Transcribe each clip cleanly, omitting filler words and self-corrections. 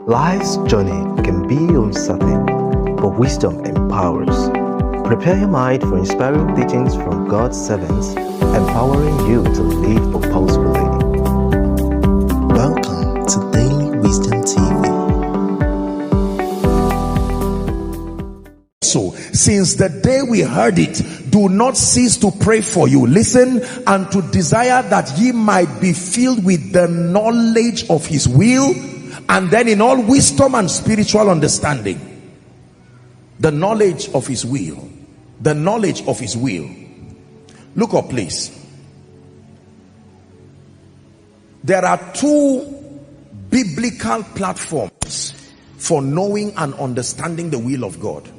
Life's journey can be uncertain, but wisdom empowers. Prepare your mind for inspiring teachings from God's servants, empowering you to live purposefully. Welcome to Daily Wisdom TV. So, since the day we heard it, do not cease to pray for you. Listen, and to desire that ye might be filled with the knowledge of his will, and then in all wisdom and spiritual understanding. The knowledge of his will. The knowledge of his will. Look up, please. There are two biblical platforms for knowing and understanding the will of God.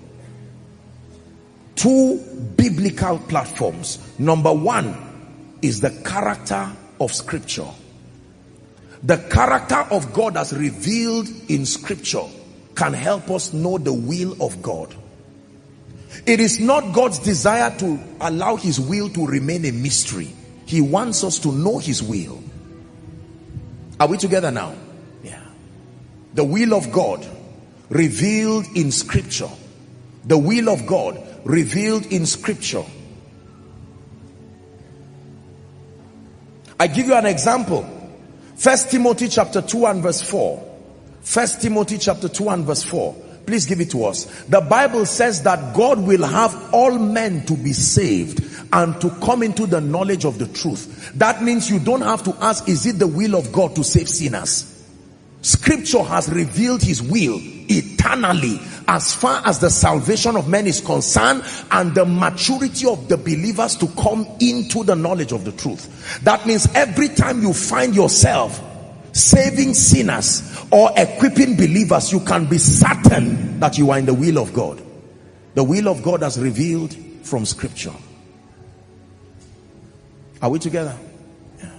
Two biblical platforms. Number one is the character of Scripture. The character of God as revealed in Scripture can help us know the will of God. It is not God's desire to allow his will to remain a mystery. He wants us to know his will. Are we together now? Yeah. The will of God revealed in Scripture. The will of God revealed in Scripture. I give you an example. 1 Timothy chapter 2 and verse 4. 1 Timothy chapter 2 and verse 4. Please give it to us. The Bible says that God will have all men to be saved and to come into the knowledge of the truth. That means you don't have to ask, is it the will of God to save sinners? Scripture has revealed his will eternally as far as the salvation of men is concerned, and the maturity of the believers to come into the knowledge of the truth. That means every time you find yourself saving sinners or equipping believers, you can be certain that you are in the will of God. The will of God as revealed from Scripture. Are we together? Yeah.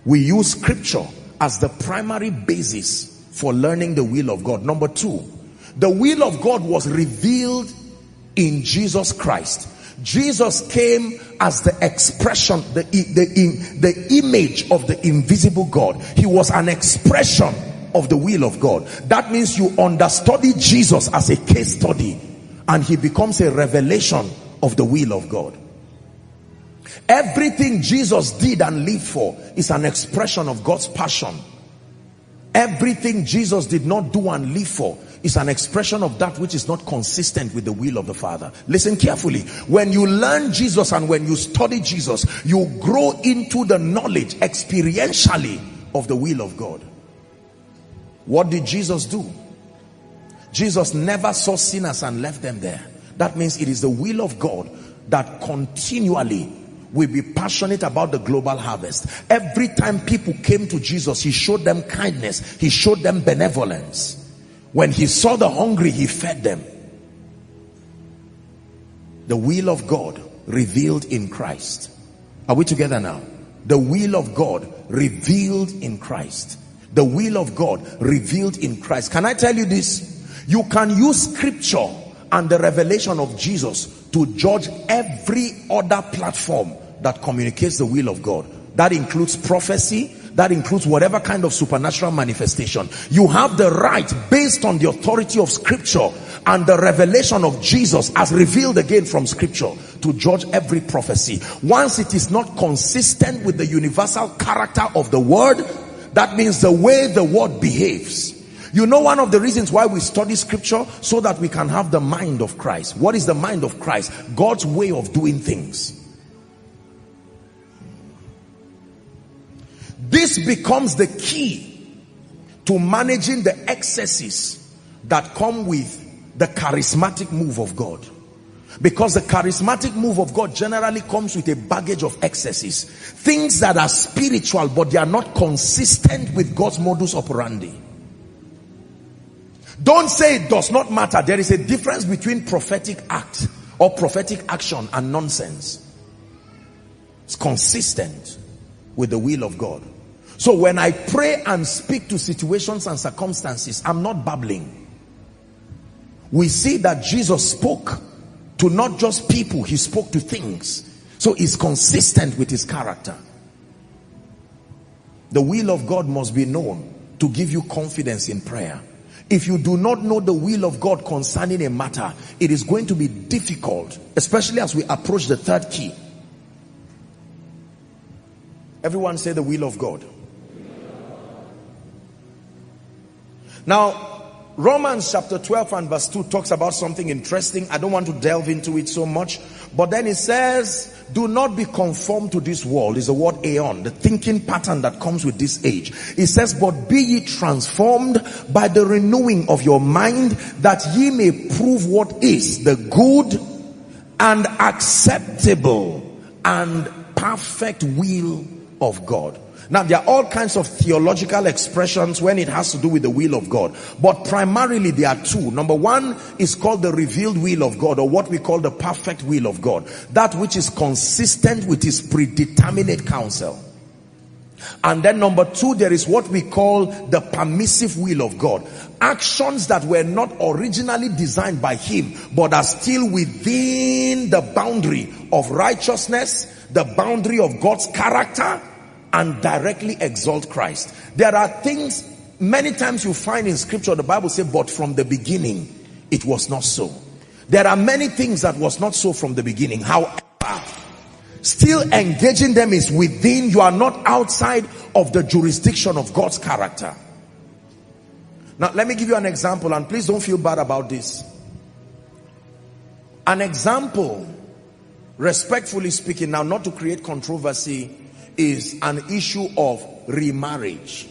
We use Scripture as the primary basis for learning the will of God. Number two, the will of God was revealed in Jesus Christ. Jesus came as the expression, the image of the invisible God. He was an expression of the will of God. That means you understudy Jesus as a case study, and he becomes a revelation of the will of God. Everything Jesus did and lived for is an expression of God's passion. Everything Jesus did not do and live for is an expression of that which is not consistent with the will of the Father. Listen carefully. When you learn Jesus and when you study Jesus, you grow into the knowledge experientially of the will of God. What did Jesus do? Jesus never saw sinners and left them there. That means it is the will of God that continually will be passionate about the global harvest. Every time people came to Jesus, he showed them kindness. He showed them benevolence. When he saw the hungry, he fed them. The will of God revealed in Christ. Are we together now? The will of God revealed in Christ. The will of God revealed in Christ. Can I tell you this? You can use Scripture and the revelation of Jesus to judge every other platform that communicates the will of God. That includes prophecy. That includes whatever kind of supernatural manifestation. You have the right, based on the authority of Scripture and the revelation of Jesus as revealed again from Scripture, to judge every prophecy. Once it is not consistent with the universal character of the Word, that means the way the Word behaves. You know, one of the reasons why we study Scripture, so that we can have the mind of Christ. What is the mind of Christ? God's way of doing things. This becomes the key to managing the excesses that come with the charismatic move of God. Because the charismatic move of God generally comes with a baggage of excesses. Things that are spiritual, but they are not consistent with God's modus operandi. Don't say it does not matter. There is a difference between prophetic act or prophetic action and nonsense. It's consistent with the will of God. So when I pray and speak to situations and circumstances, I'm not babbling. We see that Jesus spoke to not just people, he spoke to things. So it's consistent with his character. The will of God must be known to give you confidence in prayer. If you do not know the will of God concerning a matter, it is going to be difficult, especially as we approach the third key. Everyone say the will of God. Now, Romans chapter 12 and verse 2 talks about something interesting. I don't want to delve into it so much, but then it says, do not be conformed to this world. Is the word aeon, the thinking pattern that comes with this age. It says, but be ye transformed by the renewing of your mind, that ye may prove what is the good and acceptable and perfect will of God. Now, there are all kinds of theological expressions when it has to do with the will of God, but primarily there are two. Number one is called the revealed will of God, or what we call the perfect will of God, that which is consistent with his predeterminate counsel. And then number two, there is what we call the permissive will of God, actions that were not originally designed by him but are still within the boundary of righteousness, the boundary of God's character, and directly exalt Christ. There are things many times you find in scripture, the Bible says, but from the beginning it was not so. There are many things that was not so from the beginning. However, still engaging them is within. You are not outside of the jurisdiction of God's character. Now let me give you an example, and please don't feel bad about this. An example, respectfully speaking, now not to create controversy, is an issue of remarriage.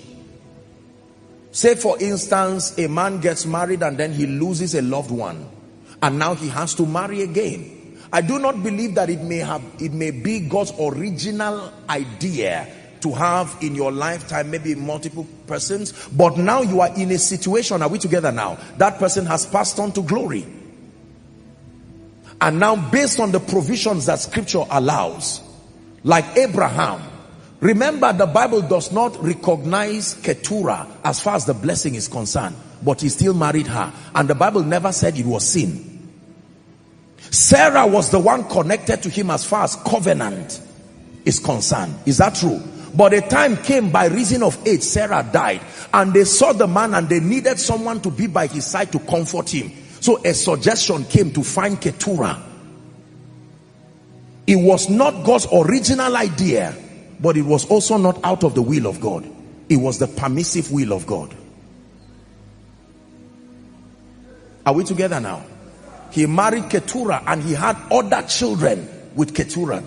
Say for instance, a man gets married and then he loses a loved one, and now he has to marry again. I do not believe that it may be God's original idea to have in your lifetime maybe multiple persons, but now you are in a situation, are we together now? That person has passed on to glory. And now, based on the provisions that scripture allows, like Abraham, remember the Bible does not recognize Keturah as far as the blessing is concerned, but he still married her, and the Bible never said it was sin. Sarah was the one connected to him as far as covenant is concerned. Is that true? But a time came, by reason of age, Sarah died, and they saw the man and they needed someone to be by his side to comfort him. So a suggestion came to find Keturah. It was not God's original idea, but it was also not out of the will of God. It was the permissive will of God. Are we together now? He married Keturah and he had other children with Keturah.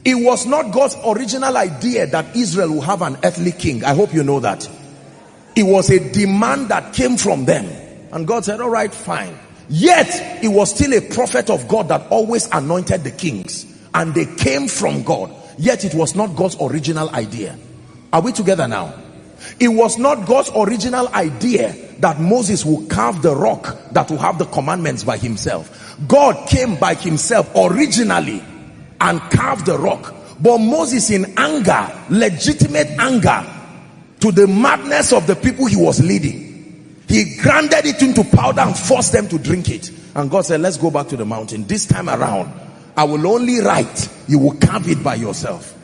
It was not God's original idea that Israel will have an earthly king. I hope you know that. It was a demand that came from them. And God said, all right, fine. Yet, it was still a prophet of God that always anointed the kings. And they came from God. Yet, it was not God's original idea. Are we together now? It was not God's original idea that Moses will carve the rock that will have the commandments by himself. God came by himself originally and carved the rock. But Moses, in anger, legitimate anger, to the madness of the people he was leading, he grinded it into powder and forced them to drink it. And God said, let's go back to the mountain. This time around, I will only write, you will carve it by yourself.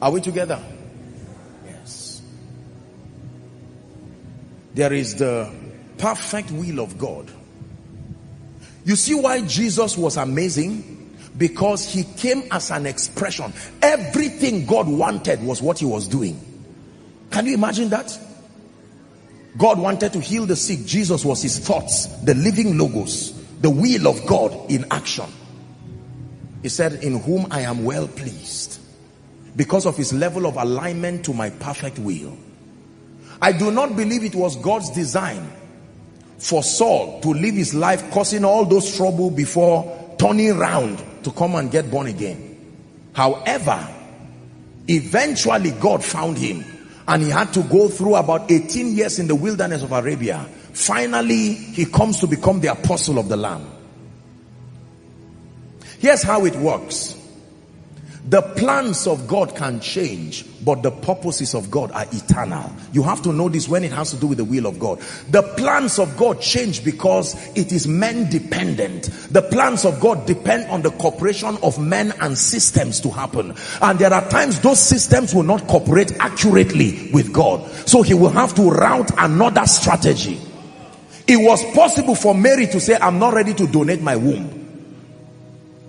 Are we together? Yes. There is the perfect will of God. You see why Jesus was amazing? Because he came as an expression. Everything God wanted was what he was doing. Can you imagine that? God wanted to heal the sick. Jesus was his thoughts, the living logos, the will of God in action. He said, in whom I am well pleased, because of his level of alignment to my perfect will. I do not believe it was God's design for Saul to live his life causing all those trouble before turning round to come and get born again. However, eventually God found him, and he had to go through about 18 years in the wilderness of Arabia. Finally, he comes to become the apostle of the Lamb. Here's how it works. The plans of God can change, but the purposes of God are eternal. You have to know this when it has to do with the will of God. The plans of God change because it is men dependent. The plans of God depend on the cooperation of men and systems to happen. And there are times those systems will not cooperate accurately with God. So he will have to route another strategy. It was possible for Mary to say, I'm not ready to donate my womb.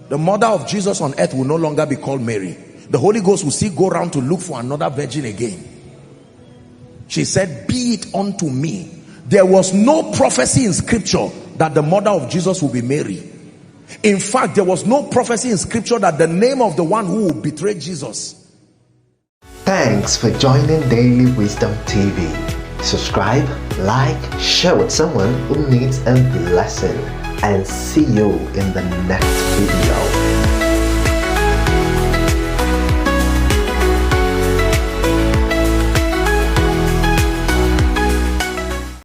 The mother of Jesus on earth will no longer be called Mary. The Holy Ghost will still go around to look for another virgin again. She said, be it unto me. There was no prophecy in scripture that the mother of Jesus will be Mary. In fact, there was no prophecy in scripture that the name of the one who will betray Jesus. Thanks for joining Daily Wisdom TV. Subscribe, like, share with someone who needs a blessing. And see you in the next video.